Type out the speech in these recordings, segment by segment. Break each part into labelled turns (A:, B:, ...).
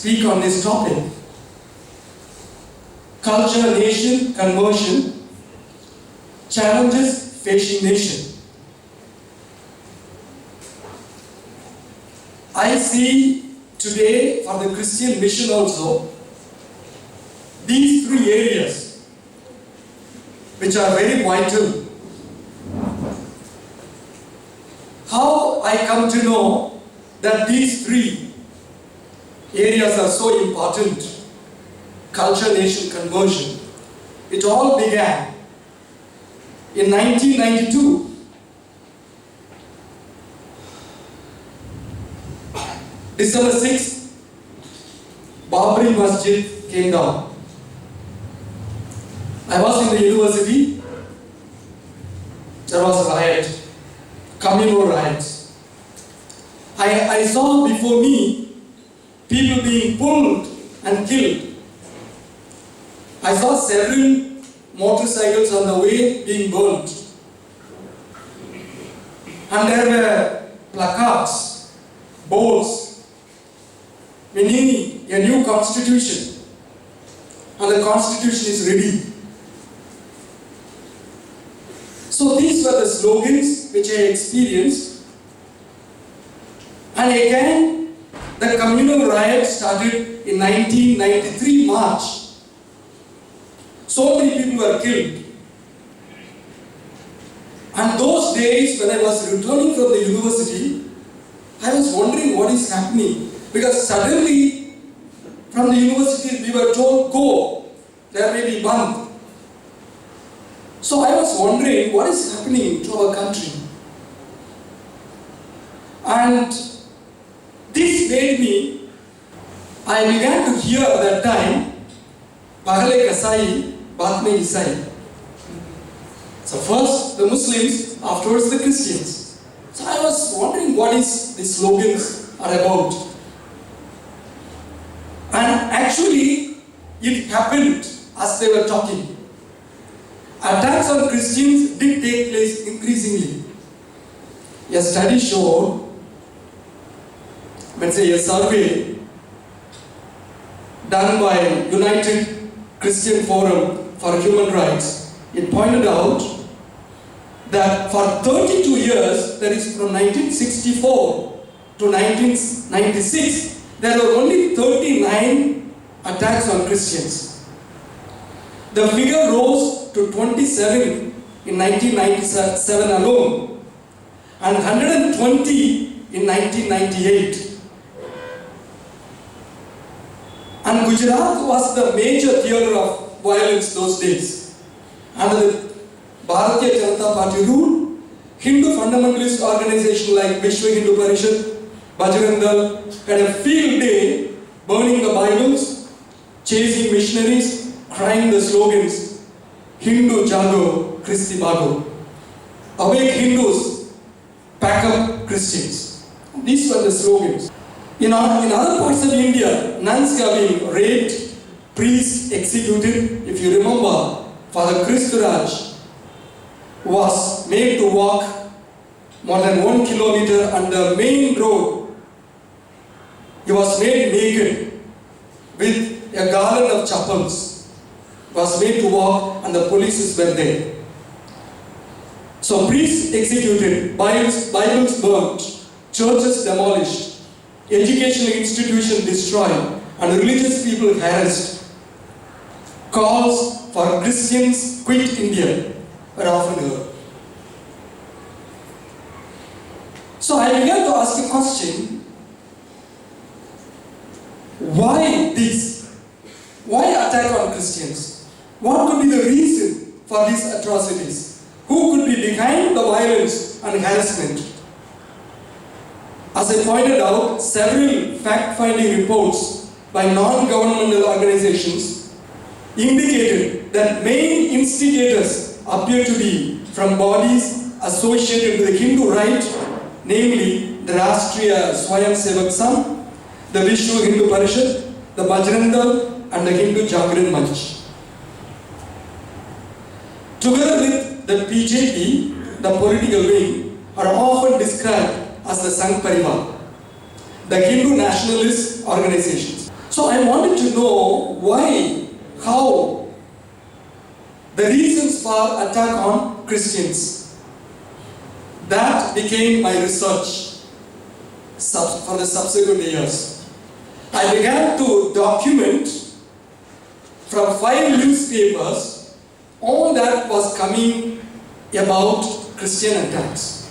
A: speak on this topic. Culture, nation, conversion, challenges facing nation. I see today for the Christian mission also these three areas which are very vital. How I come to know that these three areas are so important: culture, nation, conversion. It all began in 1992. December 6th, Babri Masjid came down. I was in the university. There was a riot, communal riots. I saw before me people being pulled and killed. I saw several motorcycles on the way being burnt. And there were placards, boards, we need a new constitution, and the constitution is ready. So these were the slogans which I experienced. And again, the communal riot started in 1993 March. So many people were killed. And those days when I was returning from the university, I was wondering what is happening. Because suddenly, from the university, we were told, go, there may be Bandh. So I was wondering what is happening to our country. And this made me, I began to hear at that time, Pagale Kasai, Baat mein Isai. So first the Muslims, afterwards the Christians. So I was wondering what is these slogans are about. And actually, it happened as they were talking. Attacks on Christians did take place increasingly. A study showed, let's say a survey done by United Christian Forum for Human Rights, it pointed out that for 32 years, that is from 1964 to 1996, there were only 39 attacks on Christians. The figure rose to 27 in 1997 alone and 120 in 1998. And Gujarat was the major theatre of violence those days. Under the Bharatiya Janata Party rule, Hindu fundamentalist organizations like Vishwa Hindu Parishad, Bajrang Dal had a field day burning the Bibles, chasing missionaries, crying the slogans, Hindu Jago, Christi Bago. Awake Hindus, pack up Christians. These were the slogans. In other parts of India, nuns are being raped, priests executed. If you remember, Father Christuraj was made to walk more than 1 kilometer on the main road. He was made naked with a garland of chapels. He was made to walk and the police were there. So priests executed, Bibles burnt, churches demolished, educational institutions destroyed, and religious people harassed. Calls for Christians quit India were often heard. So I began to ask a question. Why this? Why attack on Christians? What could be the reason for these atrocities? Who could be behind the violence and harassment? As I pointed out, several fact-finding reports by non-governmental organizations indicated that main instigators appear to be from bodies associated with the Hindu right, namely the Rashtriya Swayamsevak Sangh, the Vishwa Hindu Parishad, the Bajrang Dal, and the Hindu Jagran Manch. Together with the BJP, the political wing, are often described as the Sangh Parivar, the Hindu nationalist organizations. So I wanted to know why, how, the reasons for attack on Christians. That became my research for the subsequent years. I began to document from 5 newspapers all that was coming about Christian attacks.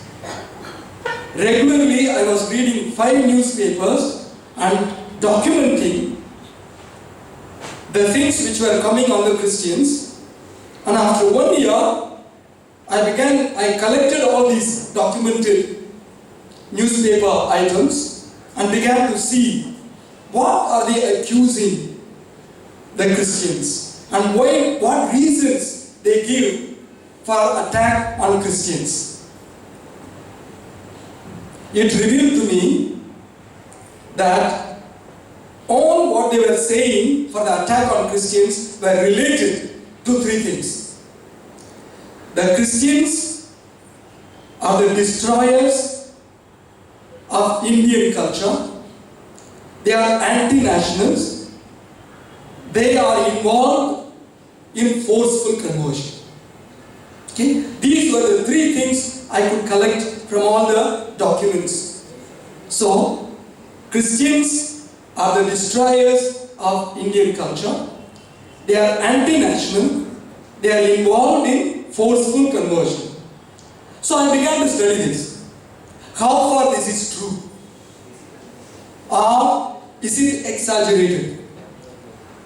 A: Regularly, I was reading 5 newspapers and documenting the things which were coming on the Christians. And after 1 year, I collected all these documented newspaper items and began to see what are they accusing the Christians and what reasons they give for attack on Christians. It revealed to me that all what they were saying for the attack on Christians were related to 3 things. The Christians are the destroyers of Indian culture. They are anti-nationals. They are involved in forceful conversion. Okay? These were the 3 things I could collect from all the documents. So, Christians are the destroyers of Indian culture. They are anti-national. They are involved in forceful conversion. So I began to study this. How far this is true? Or is it exaggerated?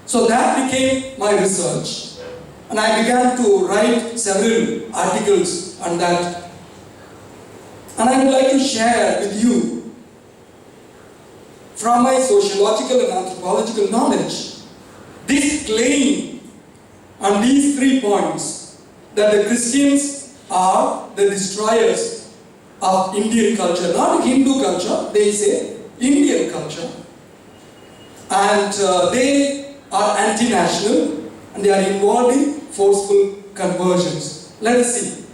A: So that became my research. And I began to write several articles on that. And I would like to share with you from my sociological and anthropological knowledge this claim on these 3 points that the Christians are the destroyers of Indian culture, not Hindu culture, they say Indian culture, and they are anti-national and they are involved in forceful conversions. Let us see.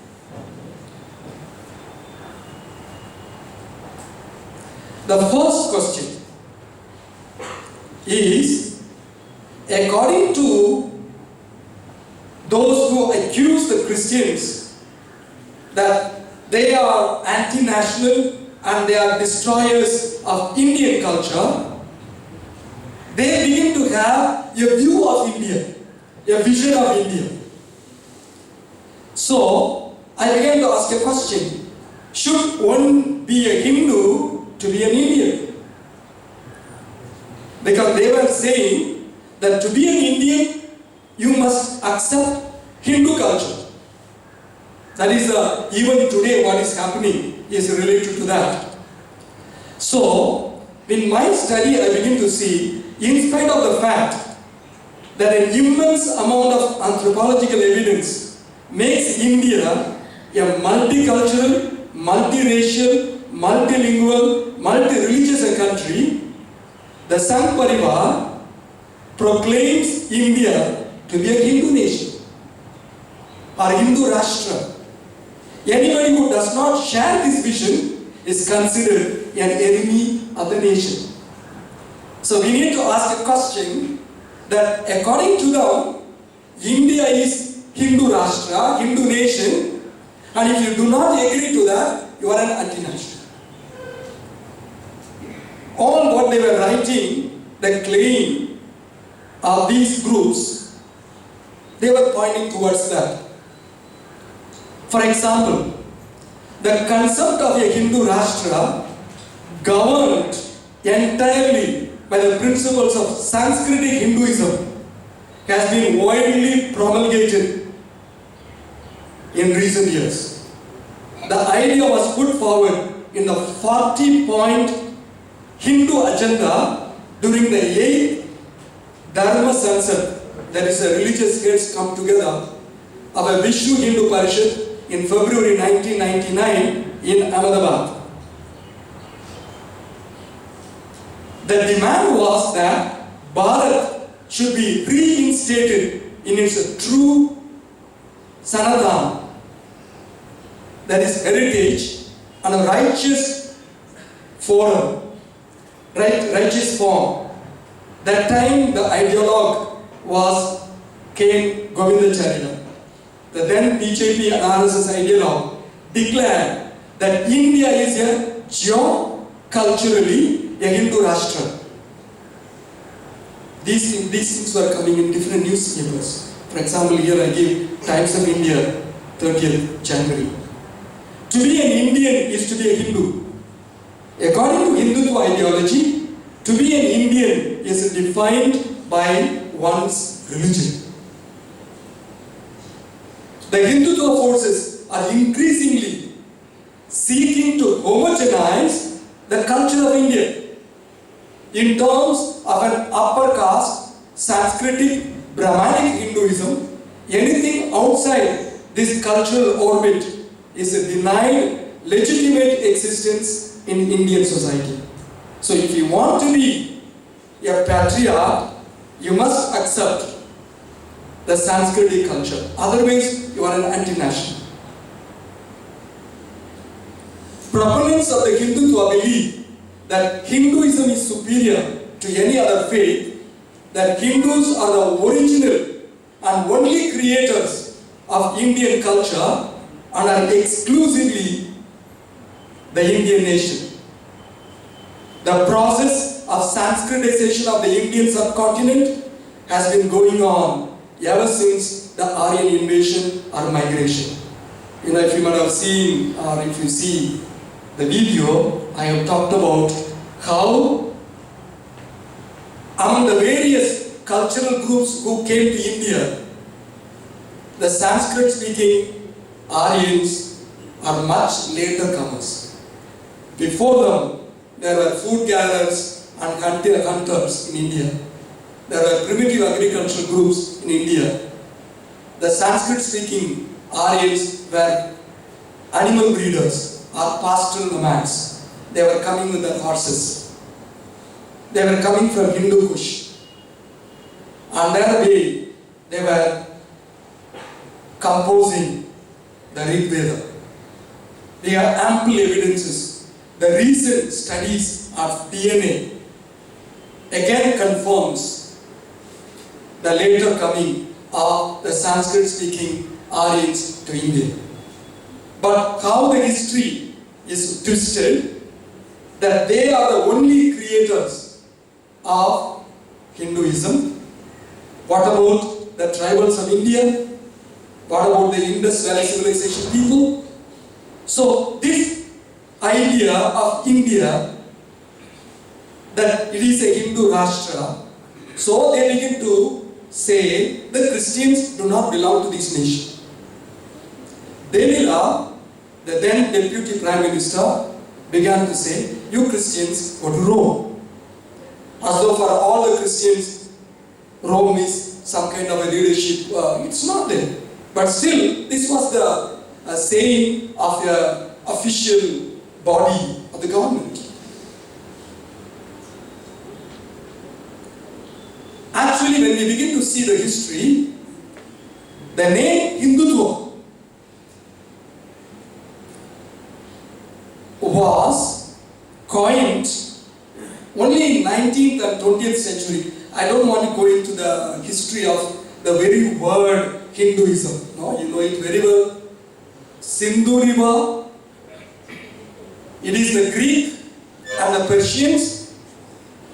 A: The first question is, according to those who accuse the Christians that they are anti-national and they are destroyers of Indian culture, they begin to have a view of India, a vision of India. So, I began to ask a question. Should one be a Hindu to be an Indian? Because they were saying that to be an Indian, you must accept Hindu culture. That is, even today what is happening is related to that. So, in my study I begin to see, in spite of the fact that an immense amount of anthropological evidence makes India a multicultural, multiracial, multilingual, multi-religious country, the Sangh Parivar proclaims India to be a Hindu nation or Hindu Rashtra. Anybody who does not share this vision is considered an enemy of the nation. So we need to ask a question that according to them, India is Hindu Rashtra, Hindu nation, and if you do not agree to that, you are an anti-national. All what they were writing, the claim of these groups, they were pointing towards that. For example, the concept of a Hindu Rashtra governed entirely by the principles of Sanskritic Hinduism has been widely promulgated in recent years. The idea was put forward in the 40-point Hindu agenda during the 8th Dharma Sansad, that is a religious heads come together, of a Vishnu Hindu Parishad in February 1999 in Ahmedabad. The demand was that Bharat should be reinstated in its true Sanatan, that is heritage, and a righteous form. That time the ideologue was K. Govindacharya. The then BJP RSS ideologue declared that India is a culturally a Hindu Rashtra. These things were coming in different newspapers. For example, here I give Times of India, 30th January. To be an Indian is to be a Hindu. According to Hindutva ideology, to be an Indian is defined by one's religion. The Hindutva forces are increasingly seeking to homogenize the culture of India in terms of an upper caste, Sanskritic, Brahmanic Hinduism. Anything outside this cultural orbit is a denied legitimate existence in Indian society. So if you want to be a patriot, you must accept the Sanskritic culture. Otherwise, you are an anti-national. Proponents of the Hindutva believe that Hinduism is superior to any other faith, that Hindus are the original and only creators of Indian culture and are exclusively the Indian nation. The process of Sanskritization of the Indian subcontinent has been going on ever since the Aryan invasion or migration. You know, if you might have seen, or if you see the video, I have talked about how among the various cultural groups who came to India, the Sanskrit-speaking Aryans are much later comers. Before them, there were food gatherers and hunters in India. There were primitive agricultural groups in India. The Sanskrit-speaking Aryans were animal breeders or pastoral nomads. They were coming with their horses. They were coming from Hindu Kush. On their way, they were composing the Rig Veda. There are ample evidences. The recent studies of DNA again confirms the later coming of the Sanskrit-speaking Aryans to India. But how the history is twisted, that they are the only creators of Hinduism. What about the tribals of India? What about the Indus Valley Civilization people? So this idea of India, that it is a Hindu Rashtra, so they begin to say the Christians do not belong to this nation. Dalits, the then Deputy Prime Minister, began to say, you Christians go to Rome. As though for all the Christians, Rome is some kind of a leadership. It's not there. But still, this was the saying of the official body of the government. Actually, when we begin to see the history, the name Hindutva was coined only in 19th and 20th century. I don't want to go into the history of the very word Hinduism. No, you know it very well. Sindhu River. It is the Greek and the Persians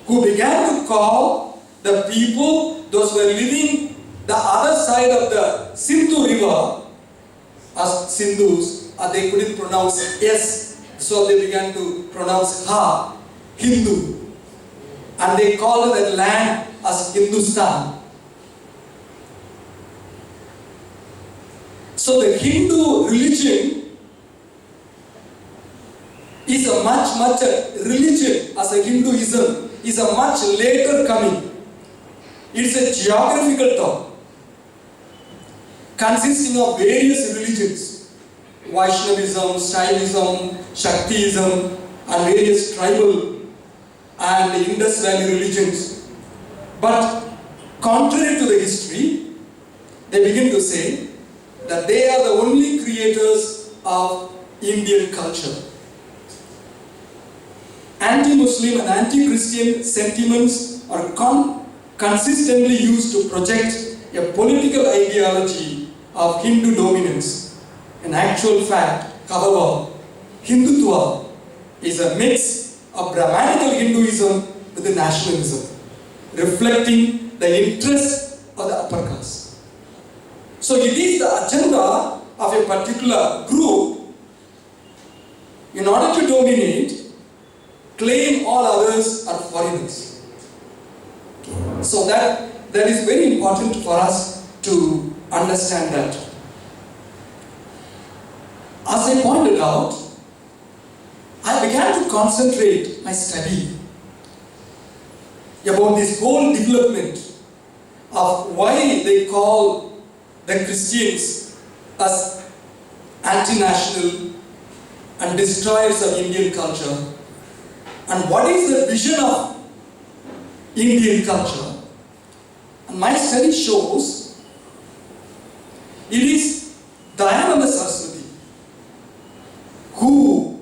A: who began to call the people, those who were living the other side of the Sindhu River, as Sindhus, they couldn't pronounce S, so they began to pronounce Ha, Hindu. And they called that land as Hindustan. So the Hindu religion is a much religion as a Hinduism is a much later coming. It's a geographical term consisting of various religions, Vaishnavism, Shaivism, Shaktism, and various tribal and Indus Valley religions. But contrary to the history, they begin to say that they are the only creators of Indian culture. Anti-Muslim and anti-Christian sentiments are consistently used to project a political ideology of Hindu dominance. In actual fact, however, Hindutva is a mix of Brahmanical Hinduism with the nationalism, reflecting the interests of the upper caste. So it is the agenda of a particular group, in order to dominate, claim all others are foreigners. So that is very important for us to understand that. As I pointed out, I began to concentrate my study about this whole development of why they call the Christians as anti-national and destroyers of Indian culture, and what is the vision of Indian culture. And my study shows it is Dayananda Saraswati who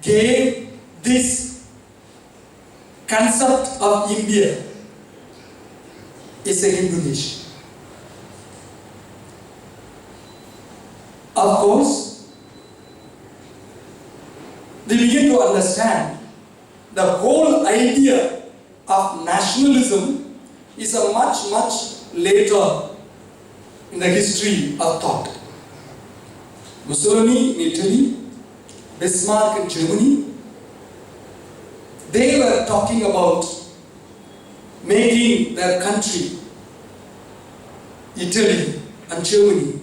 A: gave this concept of India is a Hindu nation. Of course, we begin to understand the whole idea of nationalism is a much later in the history of thought. Mussolini in Italy, Bismarck in Germany, they were talking about making their country, Italy and Germany,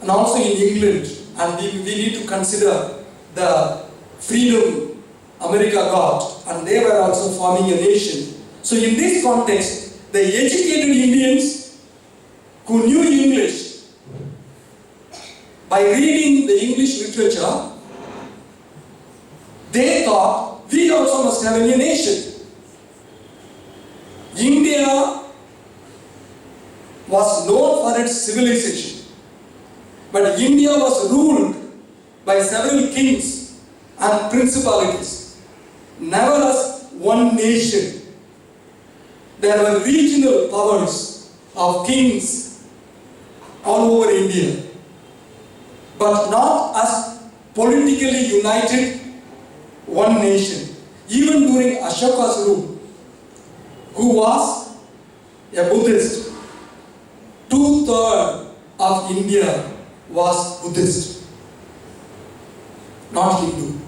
A: and also in England, and we need to consider the freedom America got, and they were also forming a nation. So in this context, the educated Indians who knew English, by reading the English literature, they thought we also must have a new nation. India was known for its civilization, but India was ruled by several kings and principalities, never as one nation. There were regional powers of kings all over India, but not as politically united one nation. Even during Ashoka's rule, who was a Buddhist, 2/3 of India was Buddhist, not Hindu.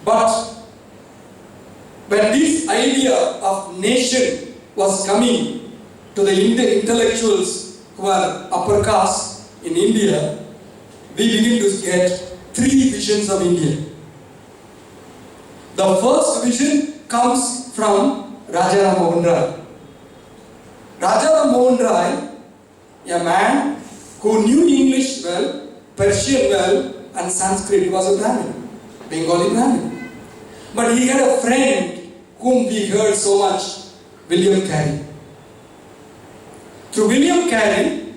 A: But when this idea of nation was coming to the intellectuals who are upper caste in India, we begin to get 3 visions of India. The first vision comes from Rajaram Mohan Rai. Rajaram Mohan Rai, a man who knew English well, Persian well, and Sanskrit. He was a Brahmin, Bengali Brahmin. But he had a friend whom we heard so much, William Carey. Through William Carey,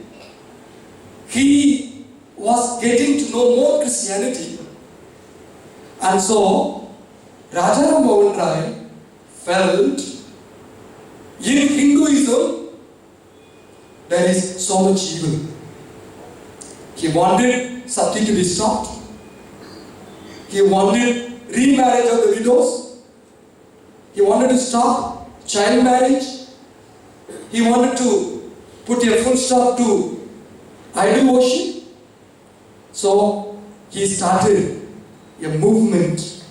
A: he was getting to know more Christianity. And so, Rajaram Mohan Rai felt in Hinduism there is so much evil. He wanted sati to be stopped. He wanted remarriage of the widows. He wanted to stop child marriage. He wanted to put a full stop to idol worship. So he started a movement,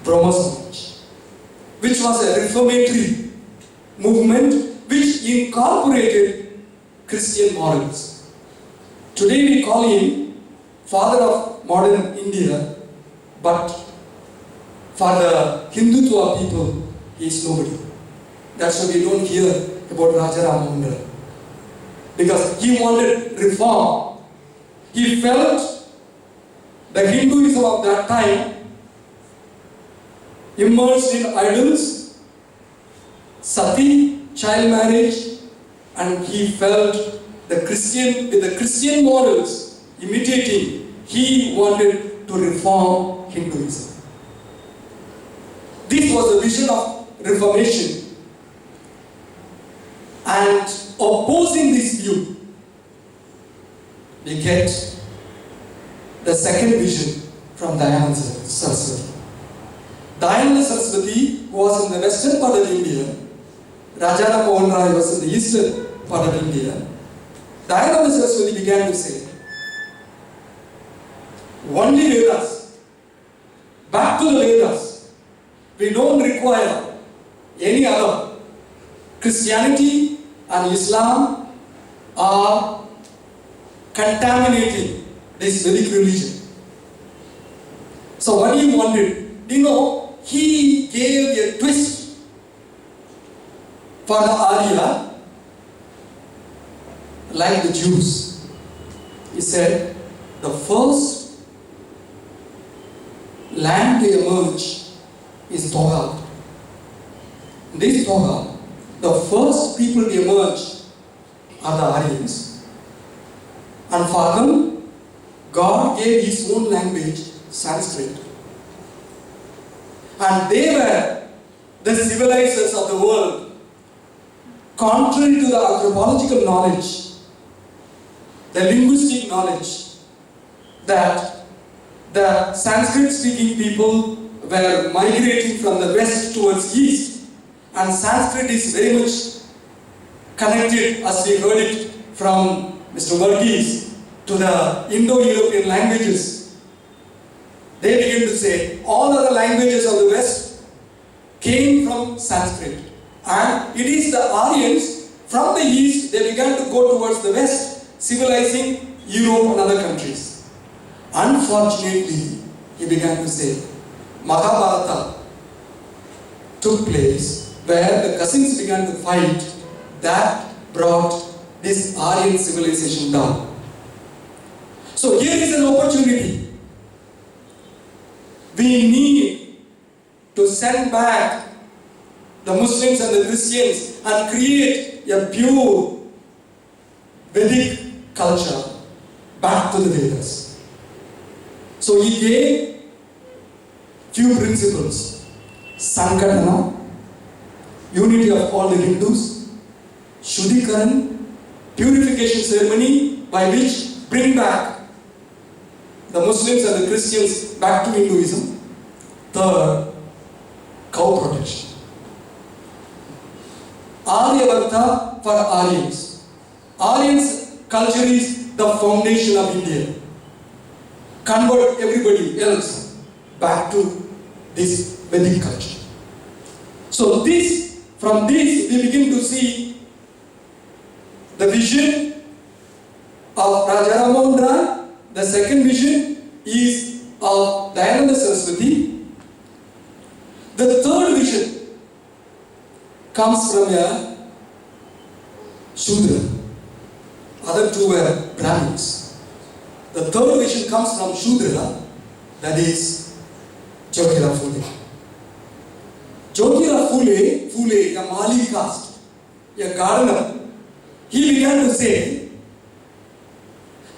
A: Brahma Samaj, which was a reformatory movement which incorporated Christian morals. Today we call him father of modern India, but for the Hindutva people, he is nobody. That's why we don't hear about Rajaram Mohan Rai. Because he wanted reform. He felt the Hinduism of that time immersed in idols, sati, child marriage, and he felt with the Christian morals imitating, he wanted to reform Hinduism. This was the vision of reformation. And opposing this view, we get the second vision from Dayananda Saraswati. Dayananda Saraswati was in the western part of India. Rajaram Mohan Rai was in the eastern part of India. Dayananda Saraswati began to say, only Vedas, back to the Vedas. We don't require any other. Christianity and Islam are contaminating this Vedic religion. So what he wanted, he gave a twist for the Arya, like the Jews. He said, the first land to emerge is Toga. This Toga, the first people to emerge are the Aryans. And for them, God gave his own language, Sanskrit. And they were the civilizers of the world. Contrary to the anthropological knowledge, the linguistic knowledge, that the Sanskrit-speaking people were migrating from the west towards east, and Sanskrit is very much connected, as we heard it from Mr. Varghese, to the Indo-European languages. They began to say all other languages of the west came from Sanskrit, and it is the Aryans from the east, they began to go towards the west, civilizing Europe and other countries. Unfortunately, he began to say, Mahabharata took place where the cousins began to fight. That brought this Aryan civilization down. So here is an opportunity. We need to send back the Muslims and the Christians and create a pure Vedic culture back to the Vedas. So he gave few principles: Sankatana, unity of all the Hindus; Shuddhikaran, purification ceremony by which bring back the Muslims and the Christians back to Hinduism; third, cow protection. Aryavarta for Aryans. Aryans culture is the foundation of India. Convert everybody else back to this Vedic culture. So from this we begin to see the vision of Rajaram Mohan Rai. The second vision is of Dayananda Saraswati. The third vision comes from a Shudra. Other two were Brahmins. The third vision comes from Shudra, that is Jyotirao Phule. Jyotirao Phule, a Mali caste, a gardener, he began to say,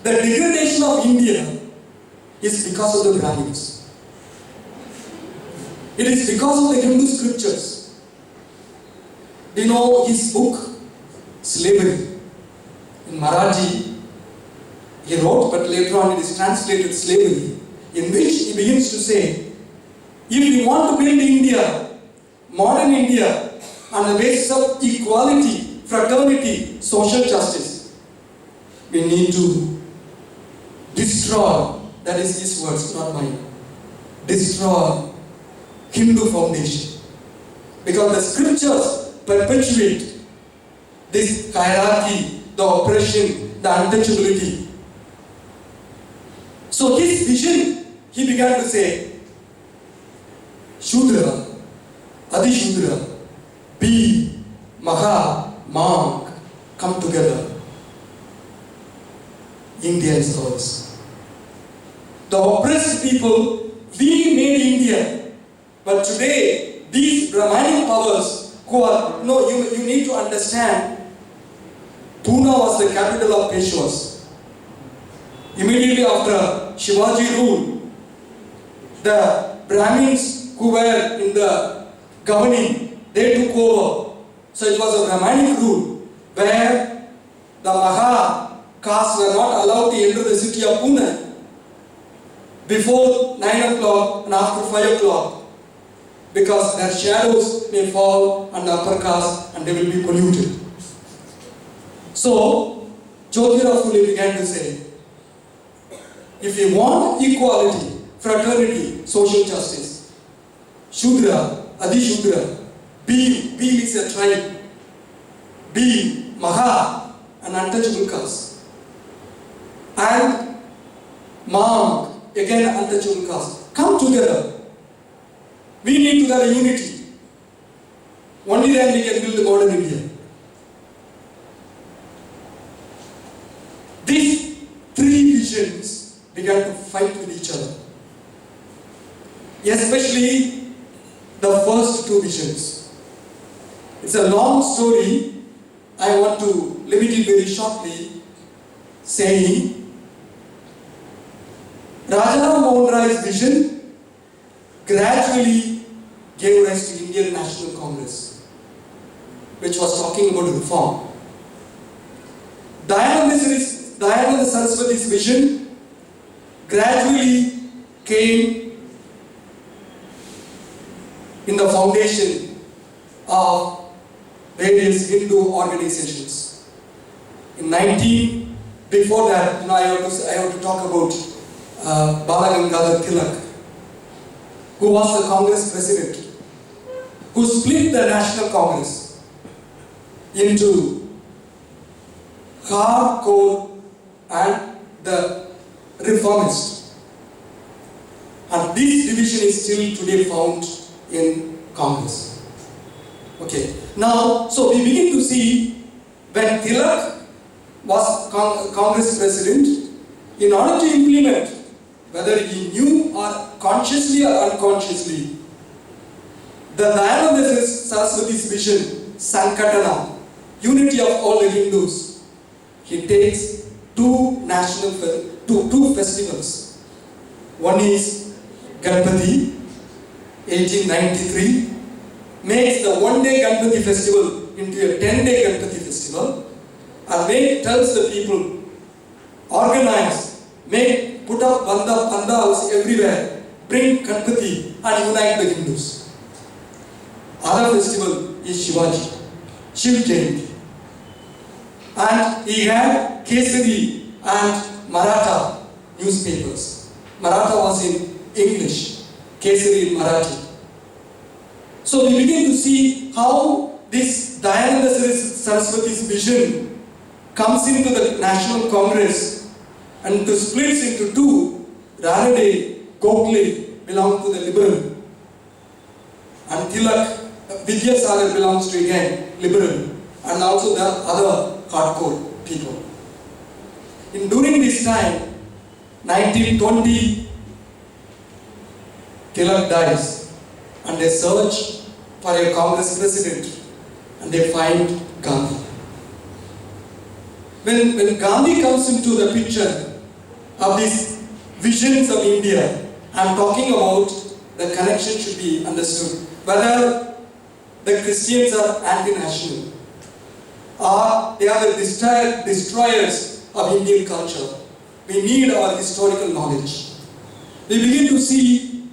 A: the degradation of India is because of the Brahmins. It is because of the Hindu scriptures. You know his book, Slavery, in Marathi, he wrote, but later on it is translated Slavery, in which he begins to say, if we want to build India, modern India, on the basis of equality, fraternity, social justice, we need to destroy, that is his words, not mine, destroy Hindu foundation. Because the scriptures perpetuate this hierarchy, the oppression, the untouchability. So his vision, he began to say, Shudra, Adi Shudra, B, Maha, Monk, come together. India is ours. The oppressed people, we made India. But today, these Brahmanic powers who are, you need to understand, Pune was the capital of Peshwas. Immediately after Shivaji ruled, the Brahmins who were in the governing, they took over. So it was a Brahmanic rule where the Maha caste were not allowed to enter the city of Pune before 9 o'clock and after 5 o'clock, because their shadows may fall on the upper caste and they will be polluted. So Jyotirao Phule began to say, if you want equality, fraternity, social justice, Shudra, Adi-Shudra, B is a tribe, B, Maha, an untouchable caste, and Mang, again an untouchable caste, come together. We need to have a unity. Only then we can build the modern India. These three visions began to fight with each other. Especially the first two visions. It's a long story. I want to limit it very shortly, saying Raja Mohan Rai's vision gradually gave rise to Indian National Congress, which was talking about reform. Dayananda Saraswati's vision gradually came in the foundation of various Hindu organizations. Before that, I have to talk about Balagangadhar Tilak, who was the Congress president, who split the National Congress into hardcore and the reformist. And this division is still today found in Congress. Okay. Now, so we begin to see when Tilak was Congress president, in order to implement, whether he knew or consciously or unconsciously, the Dayananda Saraswati's vision, Sankatana, unity of all the Hindus, he takes two festivals. One is Ganpati, 1893, makes the one-day Ganpati festival into a 10-day Ganpati festival, and tells the people, organize, put up pandals everywhere, bring Ganpati and unite the Hindus. Other festival is Shivaji, Shiv Jayanti. And he had Kesari and Maratha newspapers. Maratha was in English, Kesari in Marathi. So we begin to see how this Dayananda Saraswati's vision comes into the National Congress and to splits into two. Ranade, Gokhale belong to the liberal, and Tilak, Vidyasagar belongs to again liberal, and also the other hardcore people. During this time, 1920, Tilak dies, and they search for a Congress president, and they find Gandhi. When Gandhi comes into the picture of these visions of India, I am talking about the connection should be understood. Whether the Christians are anti-national, or they are the destroyers of Indian culture, we need our historical knowledge. We begin to see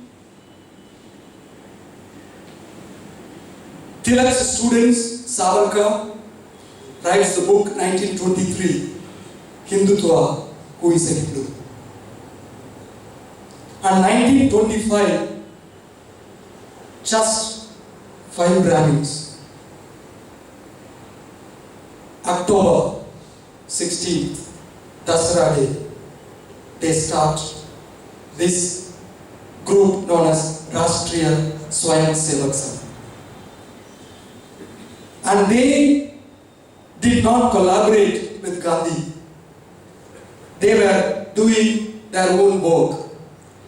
A: Tilak's students, Savarkar, writes the book 1923, Hindutva, Who is a Hindu? And 1925, just 5 Brahmins, October 16th, Dasara Day, they start this group known as Rashtriya Swayam Sevak Sangh. And they did not collaborate with Gandhi. They were doing their own work.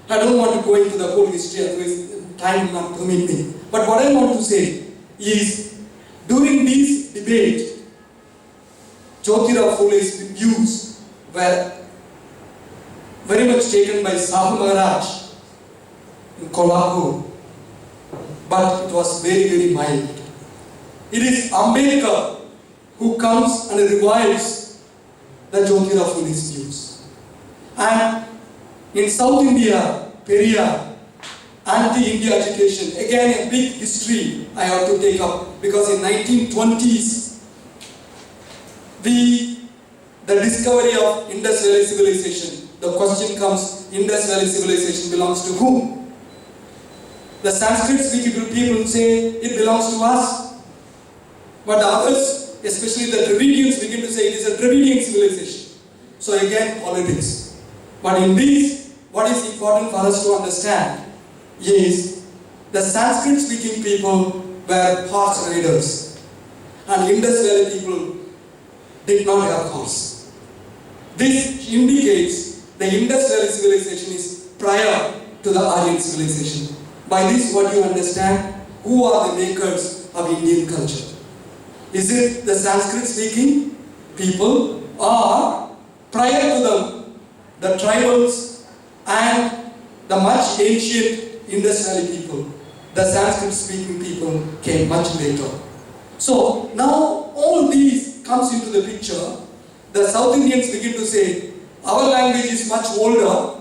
A: I don't want to go into the whole history, otherwise time will not permit me. But what I want to say is, during this debate, Jyotirao Phule's views were very much taken by Sahu Maharaj in Kolhapur, but it was very, very mild. It is Ambedkar who comes and revives the Jyotirao Phule's views. And in South India, Periyar, anti-India agitation, again a big history I have to take up, because in 1920s, the discovery of Indus Valley civilization, the question comes, Indus Valley civilization belongs to whom? The Sanskrit speaking people say it belongs to us, but the others, especially the Dravidians, begin to say it is a Dravidian civilization. So again, politics. But in this, what is important for us to understand is the Sanskrit speaking people were horse riders, and Indus Valley people did not have horse. This indicates the Indus Valley civilization is prior to the Aryan civilization. By this, what you understand, who are the makers of Indian culture? Is it the Sanskrit speaking people, or prior to them, the tribals and the much ancient Indus Valley people, the Sanskrit speaking people came much later. So now all these comes into the picture. The South Indians begin to say, our language is much older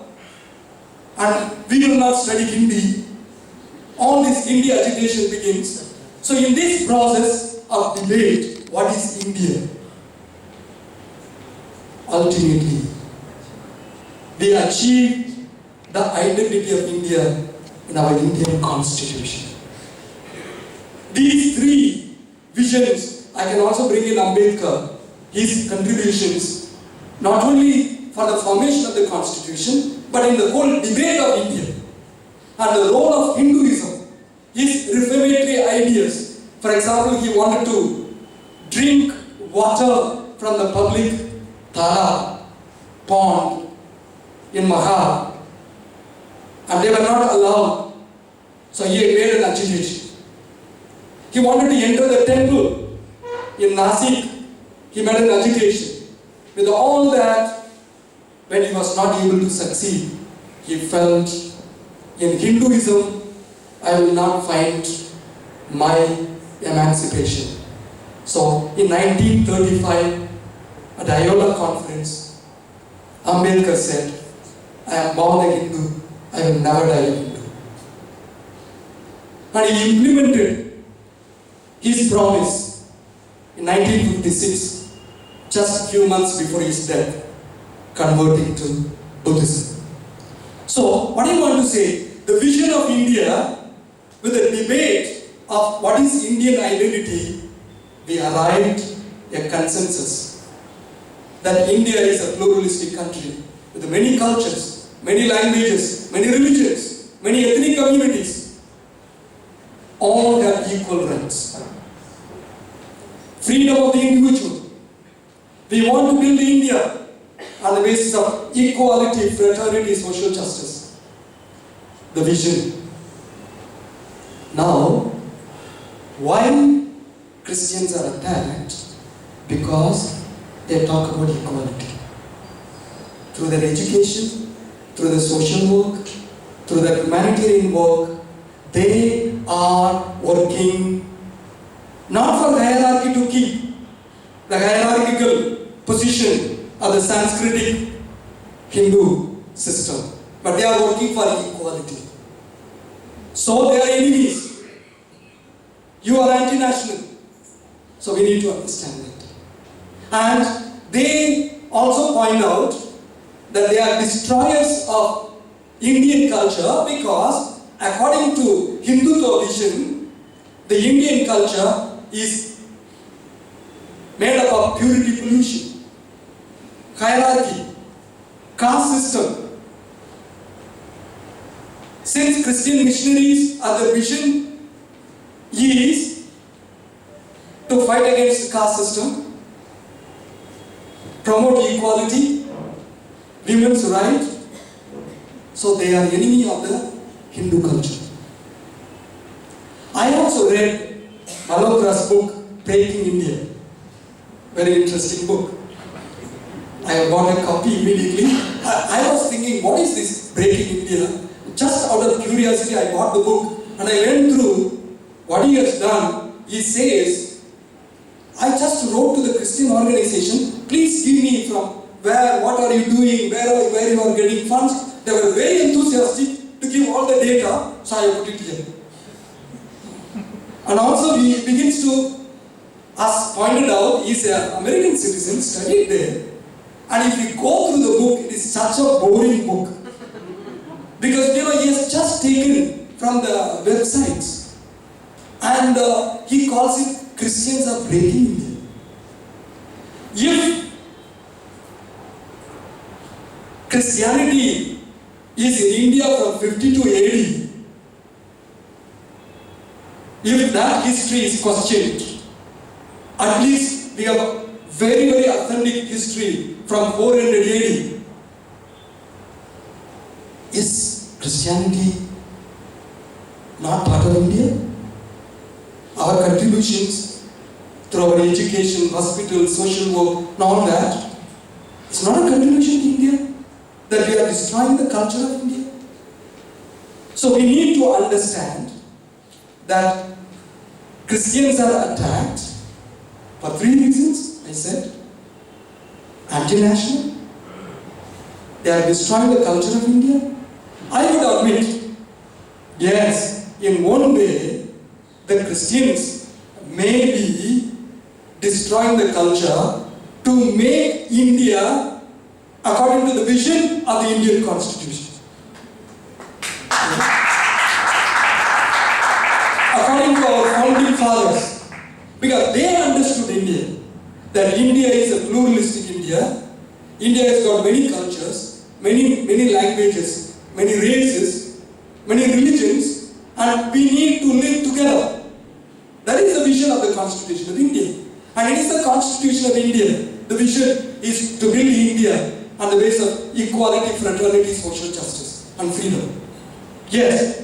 A: and we will not study Hindi. All this Hindi agitation begins. So in this process of debate, what is India? Ultimately, we achieve the identity of India in our Indian constitution. These three visions, I can also bring in Ambedkar, his contributions, not only for the formation of the constitution, but in the whole debate of India, and the role of Hinduism, his reformatory ideas. For example, he wanted to drink water from the public Tara pond in Mahar, and they were not allowed. So he made an agitation. He wanted to enter the temple in Nasik. He made an agitation. With all that, when he was not able to succeed, he felt, in Hinduism, I will not find my emancipation. So in 1935, at the Iola conference, Ambedkar said, I am born a Hindu, I will never die a Hindu. And he implemented his promise in 1956, just a few months before his death, converting to Buddhism. So, what I want to say, the vision of India, with the debate of what is Indian identity, we arrived at a consensus that India is a pluralistic country with many cultures, many languages, many religions, many ethnic communities. All have equal rights. Freedom of the individual. We want to build India on the basis of equality, fraternity, social justice. The vision. Now, why Christians are attacked? Because they talk about equality. Through their education, through the social work, through the humanitarian work, they are working not for hierarchy to keep the hierarchical position of the Sanskritic Hindu system, but they are working for equality. So they are enemies. You are anti-national. So we need to understand that. And they also point out that they are destroyers of Indian culture because, according to Hindutva vision, the Indian culture is made up of purity pollution, hierarchy, caste system. Since Christian missionaries are the vision is to fight against the caste system, promote equality, women's rights, so they are enemy of the Hindu culture. I also read Malhotra's book, Breaking India. Very interesting book. I bought a copy immediately. I was thinking, what is this Breaking India? Just out of curiosity, I bought the book and I went through what he has done, he says, I just wrote to the Christian organization, please give me from where, what are you doing, where you are getting funds. They were very enthusiastic to give all the data, so I put it here. And also he begins to, as pointed out, he is an American citizen, studied there. And if you go through the book, it is such a boring book. Because he has just taken from the websites. And he calls it Christians are breaking India. If Christianity is in India from 52 AD, if that history is questioned, at least we have a very, very authentic history from 400 AD. Is Christianity not part of India? Our contributions through our education, hospital, social work, and all that, it's not a contribution to India, that we are destroying the culture of India. So we need to understand that Christians are attacked for 3 reasons, I said. Anti-national, they are destroying the culture of India. I would admit, yes, in one way, the Christians may be destroying the culture to make India according to the vision of the Indian Constitution. According to our founding fathers, because they understood India, that India is a pluralistic India. India has got many cultures, many languages, many races, many religions, and we need to live together. That is the vision of the Constitution of India. And it is the Constitution of India. The vision is to build India on the basis of equality, fraternity, social justice, and freedom. Yes,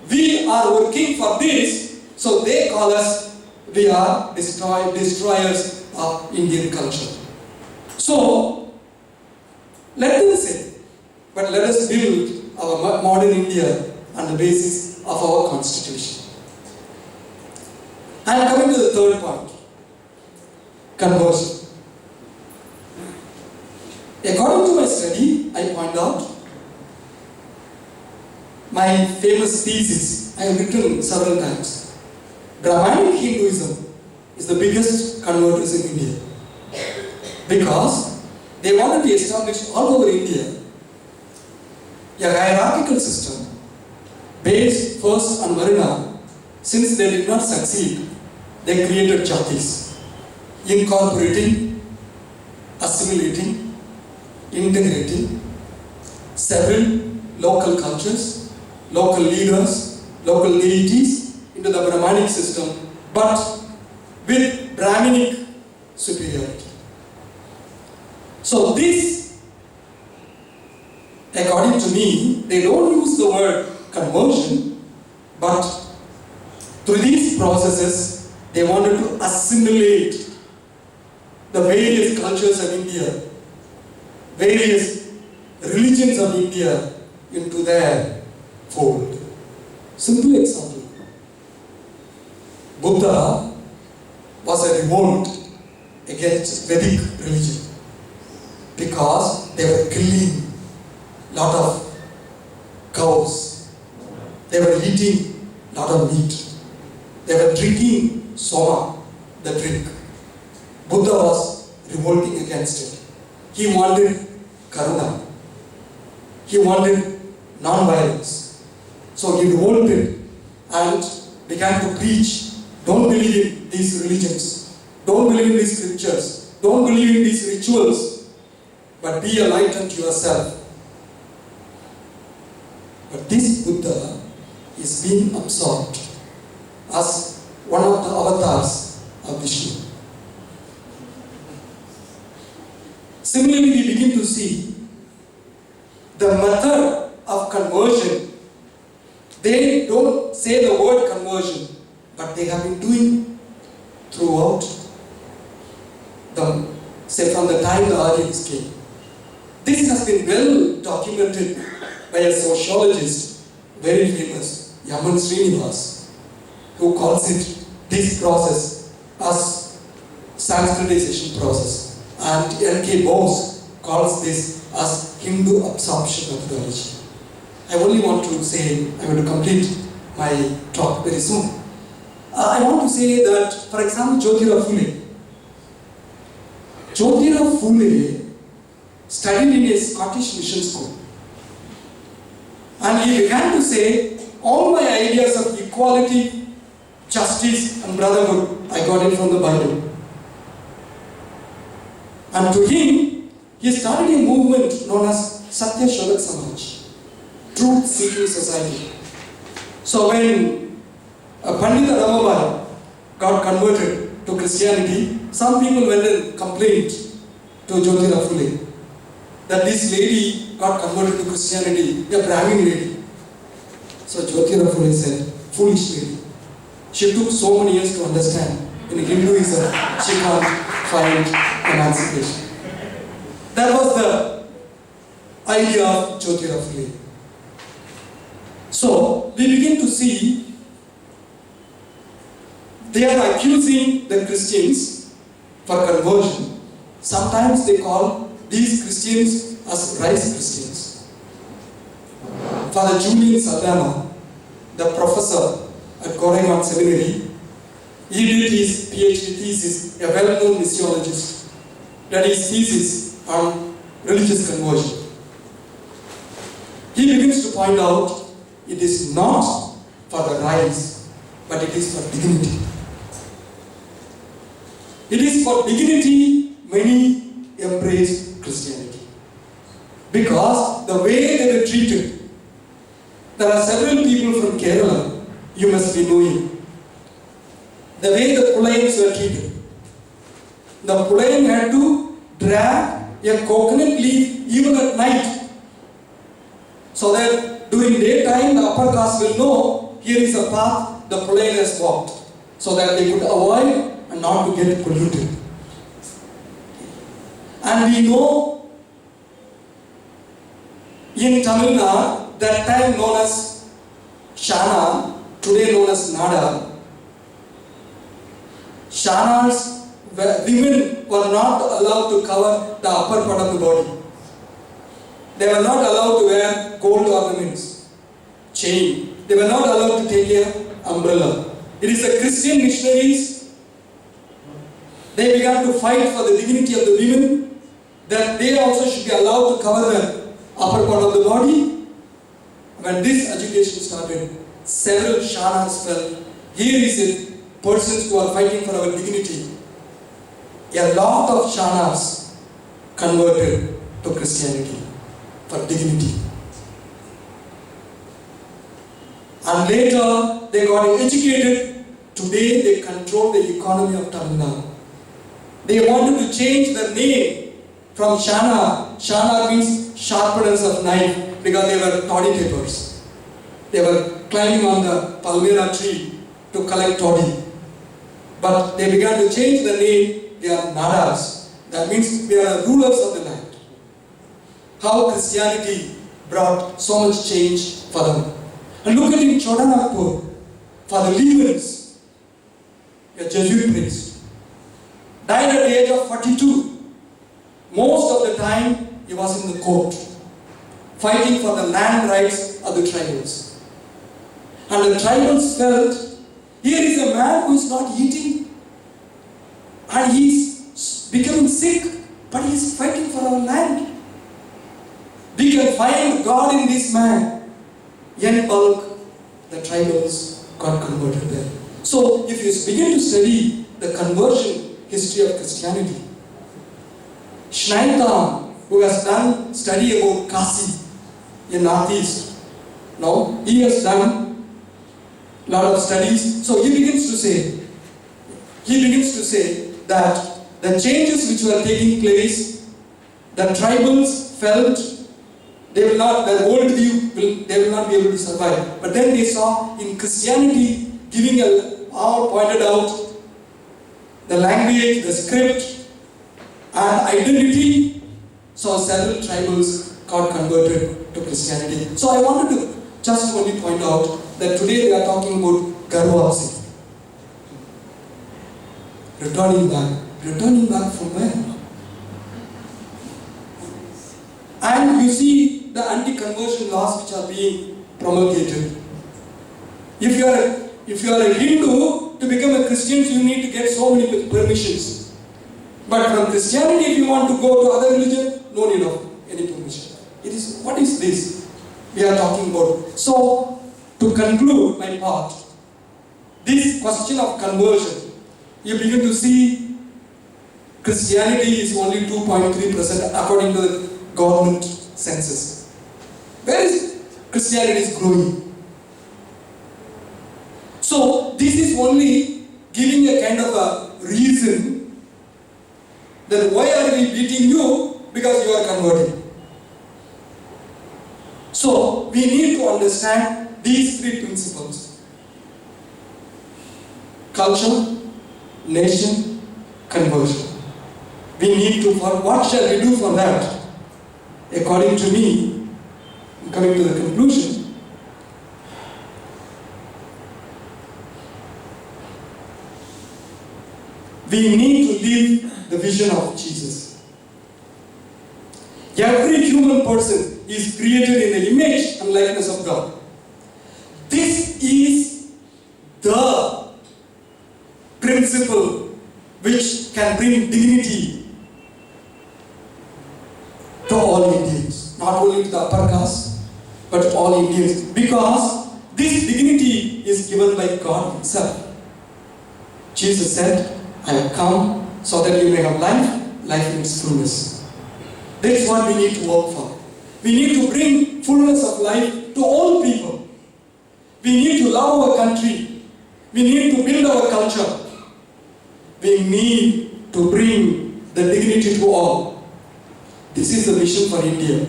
A: we are working for this, so they call us, we are destroyers of Indian culture. So, let them say, but let us build our modern India on the basis of our Constitution. I am coming to the third point, conversion. According to my study, I point out my famous thesis, I have written several times. Brahmanic Hinduism is the biggest converters in India, because they wanted to establish all over India a hierarchical system based first on Varna. Since they did not succeed, they created jatis, incorporating, assimilating, integrating several local cultures, local leaders, local deities into the Brahmanic system, but with Brahminic superiority. So this, according to me, they don't use the word conversion, but through these processes, they wanted to assimilate the various cultures of India, various religions of India into their fold. Simple example. Buddha was a revolt against Vedic religion because they were killing a lot of cows. They were eating a lot of meat. They were drinking soma, the drink. Buddha was revolting against it. He wanted karuna. He wanted non-violence. So he revolted and began to preach, don't believe in these religions, don't believe in these scriptures, don't believe in these rituals, but be a light unto yourself. But this Buddha is being absorbed as one of the avatars of Vishnu. Similarly, we begin to see the method of conversion. They don't say the word conversion, but they have been doing throughout say from the time the Aryans came. This has been well documented by a sociologist, very famous, Yaman Srinivas, who calls it this process as Sanskritization process, and L.K. Bose calls this as Hindu absorption methodology. I only want to say, I'm going to complete my talk very soon. I want to say that, for example, Jyotirao Phule. Jyotirao Phule studied in a Scottish mission school. And he began to say, all my ideas of equality, justice and brotherhood, I got it from the Bible. And to him, he started a movement known as Satya Shodhak Samaj, truth-seeking society. So when Pandita Ramabai got converted to Christianity, some people went and complained to Jyotirao Phule that this lady got converted to Christianity, a Brahmin lady. So Jyotirao Phule said, foolish lady. She took so many years to understand. In Hinduism, she can't find emancipation. That was the idea of Jyotirao Phule. So we begin to see they are accusing the Christians for conversion. Sometimes they call these Christians as rice Christians. Father Julian Saldana, the professor at Goregaon Seminary, he did his PhD thesis, a well-known missiologist, that is thesis on religious conversion. He begins to point out it is not for the rice, but it is for dignity. It is for dignity many embraced Christianity. Because the way they were treated, there are several people from Kerala, you must be knowing. The way the Pulayans were treated. The Pulayan had to drag a coconut leaf even at night, so that during daytime the upper caste will know here is a path the Pulayan has walked, so that they could avoid and not to get polluted. And we know in Tamil Nadu, that time known as Shana, today known as Nada, Shanas, women were not allowed to cover the upper part of the body. They were not allowed to wear gold ornaments, chain. They were not allowed to take an umbrella. It is the Christian missionaries, they began to fight for the dignity of the women, that they also should be allowed to cover the upper part of the body. When this education started, several Shanas felt, here is it, persons who are fighting for our dignity. A lot of Shanas converted to Christianity for dignity. And later they got educated. Today they control the economy of Tamil Nadu. They wanted to change the name from Shana. Shana means sharpeners of knife, because they were toddy tapers. They were climbing on the palmera tree to collect toddy. But they began to change the name. They are Nadas. That means they are rulers of the land. How Christianity brought so much change for them. And look at in Chodanagpur, Father Levens, a Jesuit priest, died at the age of 42. Most of the time he was in the court, fighting for the land rights of the tribals. And the tribals felt, here is a man who is not eating, and he is becoming sick, but he is fighting for our land. We can find God in this man. In bulk, the tribals got converted there. So, if you begin to study the conversion history of Christianity, Schneider, who has done study about Kasi in Northeast, now he has done a lot of studies. So he begins to say that the changes which were taking place, the tribals felt they will not, their old view they will not be able to survive. But then they saw in Christianity giving pointed out the language, the script, and identity. So several tribals got converted to Christianity. So I wanted to just only point out that today they are talking about Garvavasi. Returning back. Returning back from where? And you see the anti-conversion laws which are being promulgated. If you are a Hindu, to become a Christian, you need to get so many permissions. But from Christianity, if you want to go to other religion, no need of any permission. What is this we are talking about? So, to conclude my part, this question of conversion, you begin to see Christianity is only 2.3% according to the government census. Where is Christianity is growing? So this is only giving a kind of a reason that why are we beating you? Because you are converting. So we need to understand these three principles: culture, nation, conversion. We need to, what shall we do for that? According to me, coming to the conclusion, we need to live the vision of Jesus. Every human person is created in the image and likeness of God. This is the principle which can bring dignity to all Indians, not only to the upper caste, but to all Indians, because this dignity is given by God Himself. Jesus said, I have come so that you may have life in its fullness. That's what we need to work for. We need to bring fullness of life to all people. We need to love our country. We need to build our culture. We need to bring the dignity to all. This is the mission for India.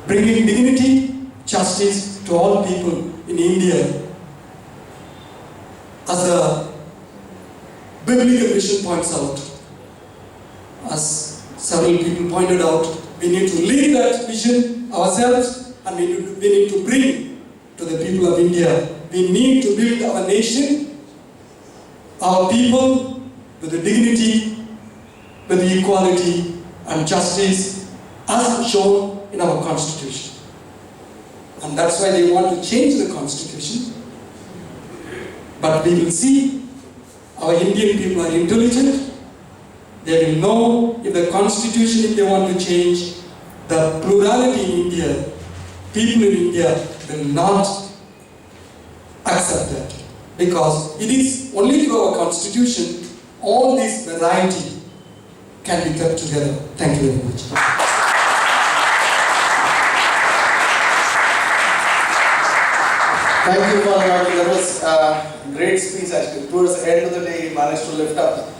A: Bringing dignity, justice to all people in India. As the biblical vision points out, as several people pointed out, we need to lead that vision ourselves, and we need to bring to the people of India. We need to build our nation, our people, with the dignity, with the equality and justice as shown in our constitution. And that's why they want to change the constitution. But we will see our Indian people are intelligent. They will know if the constitution, if they want to change, the plurality in India, people in India will not accept that. Because it is only through our constitution all this variety can be kept together. Thank you very much.
B: Thank you for that. That was a great speech actually. Towards the end of the day, you managed to lift up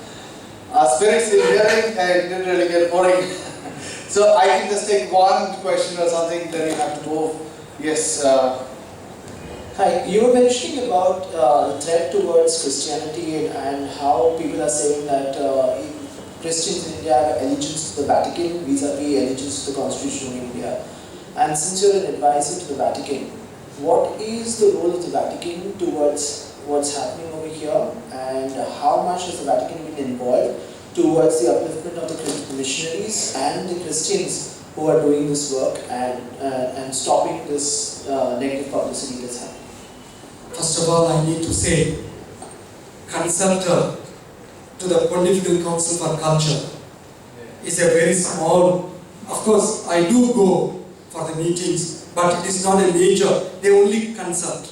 B: our spirits in hearing and didn't really get boring. So I can just take one question or something, then you have to move. Yes.
C: Hi, you were mentioning about the threat towards Christianity and how people are saying that Christians in India have allegiance to the Vatican vis-a-vis allegiance to the Constitution of India. And since you're an advisor to the Vatican, what is the role of the Vatican towards what's happening over here, and how much has the Vatican been involved towards the upliftment of the missionaries and the Christians who are doing this work and stopping this negative publicity that's happening?
A: First of all, I need to say, consultant to the Pontifical Council for Culture is a very small, of course, I do go for the meetings, but it is not a major, they only consult.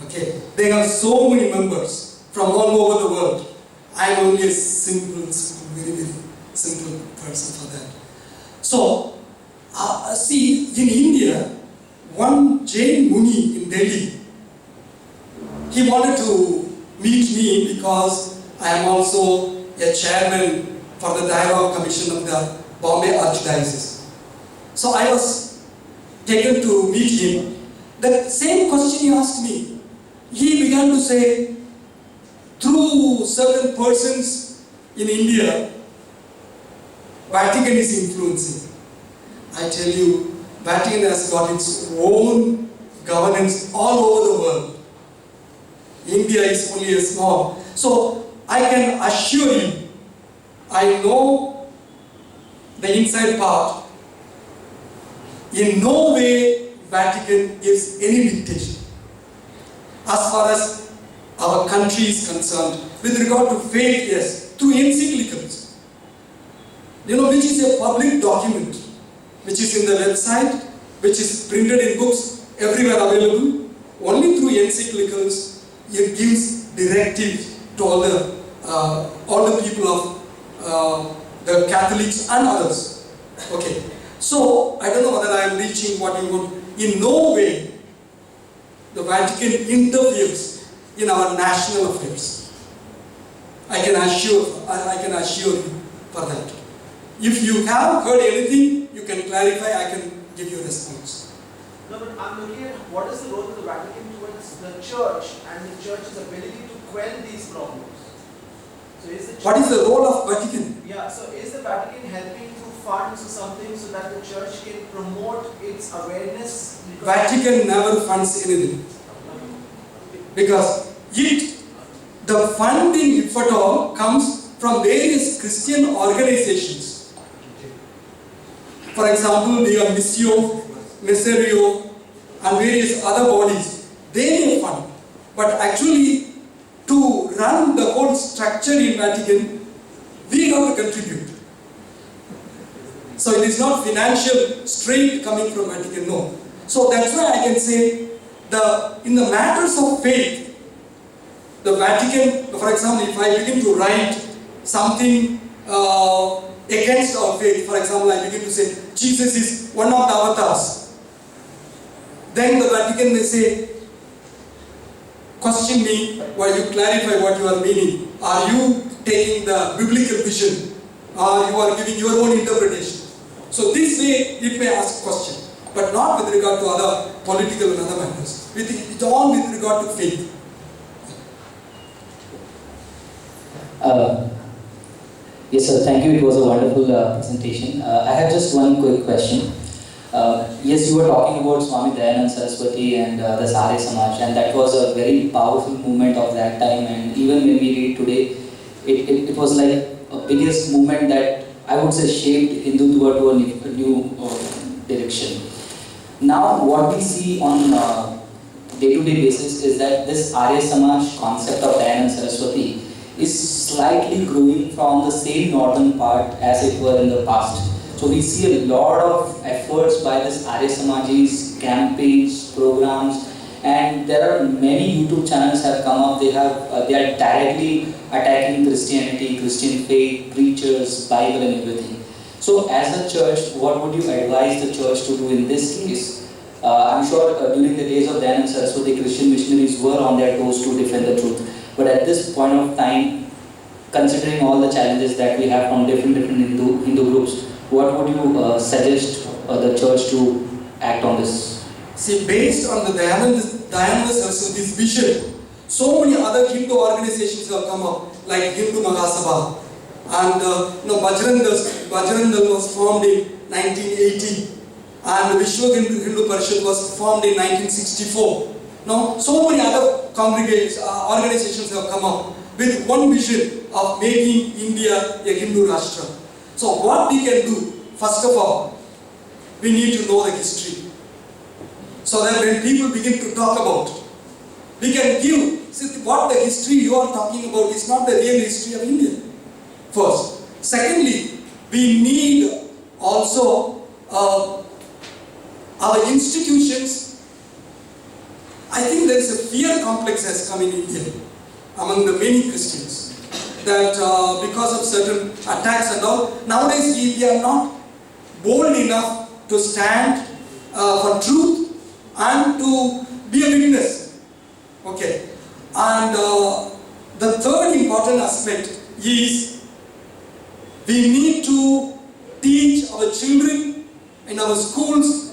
A: Okay, they have so many members from all over the world. I am only a simple, very simple person for that. So, see, in India, one Jain Muni in Delhi, he wanted to meet me because I am also a chairman for the Dialogue Commission of the Bombay Archdiocese. So I was taken to meet him. The same question he asked me, he began to say, through certain persons in India, Vatican is influencing. I tell you, Vatican has got its own governance all over the world. India is only a small. So I can assure you, I know the inside part. In no way Vatican gives any dictation. As far as our country is concerned, with regard to faith, yes, through encyclicals, which is a public document, which is in the website, which is printed in books, everywhere available. Only through encyclicals, it gives directives to all the people of the Catholics and others. Okay. So, I don't know whether I am reaching what you want. In no way the Vatican interferes in our national affairs. I can assure you for that. If you have heard anything, you can clarify, I can give you a response.
C: No, but I'm looking at what is the role of the Vatican towards the church and the church's ability to quell these problems. So is the church,
A: what is the role of Vatican?
C: Yeah, so is the Vatican helping through funds or something so that the church can promote its awareness?
A: Vatican never funds anything. Because the funding, if at all, comes from various Christian organizations. For example, we have Missio, Miserio, and various other bodies. They may fund. But actually, to run the whole structure in Vatican, we have to contribute. So it is not financial straight coming from Vatican, no. So that's why I can say, in the matters of faith, the Vatican, for example, if I begin to write something against our faith, for example, I begin to say, Jesus is one of the avatars. Then the Vatican may say, question me while you clarify what you are meaning. Are you taking the biblical vision? Or you are giving your own interpretation? So this way, it may ask question. But not with regard to other political and other matters. It's all with regard to faith.
D: Yes, sir. Thank you. It was a wonderful presentation. I have just one quick question. Yes, you were talking about Swami Dayanand Saraswati and the Sare Samaj, and that was a very powerful movement of that time. And even when we read today, it was like a biggest movement that I would say shaped Hindutva to a new direction. Now, what we see on day-to-day basis is that this Arya Samaj concept of Dayanand Saraswati is slightly growing from the same northern part as it were in the past. So we see a lot of efforts by this Arya Samajis, campaigns, programs, and there are many YouTube channels have come up. They are directly attacking Christianity, Christian faith, preachers, Bible, and everything. So as a church, what would you advise the church to do in this case? I'm sure during the days of Dayanand Saraswati, Christian missionaries were on their toes to defend the truth. But at this point of time, considering all the challenges that we have from different Hindu groups, what would you suggest the church to act on this?
A: See, based on the Dayananda Saraswati's vision, so many other Hindu organizations have come up, like Hindu Mahasabha, and Bajrang was formed in 1980, and Vishwa Hindu Parishad was formed in 1964. Now, so many other organizations have come up with one vision of making India a Hindu Rashtra. So what we can do, first of all, we need to know the history. So that when people begin to talk about, we can give, see what the history you are talking about is not the real history of India. First. Secondly, we need also our institutions. I think there is a fear complex has come in India among the many Christians that because of certain attacks and all, nowadays we are not bold enough to stand for truth and to be a witness. Okay. And the third important aspect is we need to teach our children in our schools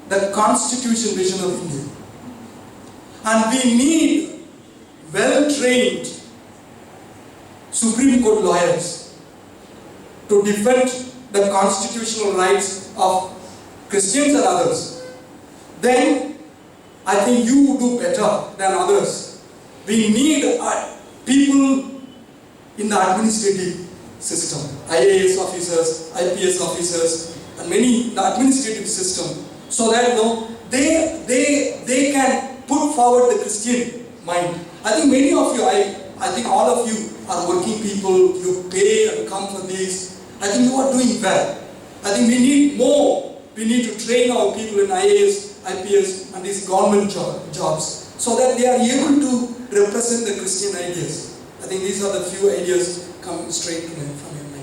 A: the constitution vision of India. And we need well-trained Supreme Court lawyers to defend the constitutional rights of Christians and others. Then I think you do better than others. We need people in the administrative system, IAS officers, IPS officers, and many in the administrative system, so that they can put forward the Christian mind. I think many of you, I think all of you are working people, you pay and come for this. I think you are doing well. I think we need more. We need to train our people in IAS, IPS and these government jobs so that they are able to represent the Christian ideas. I think these are the few ideas coming straight to me from your mind.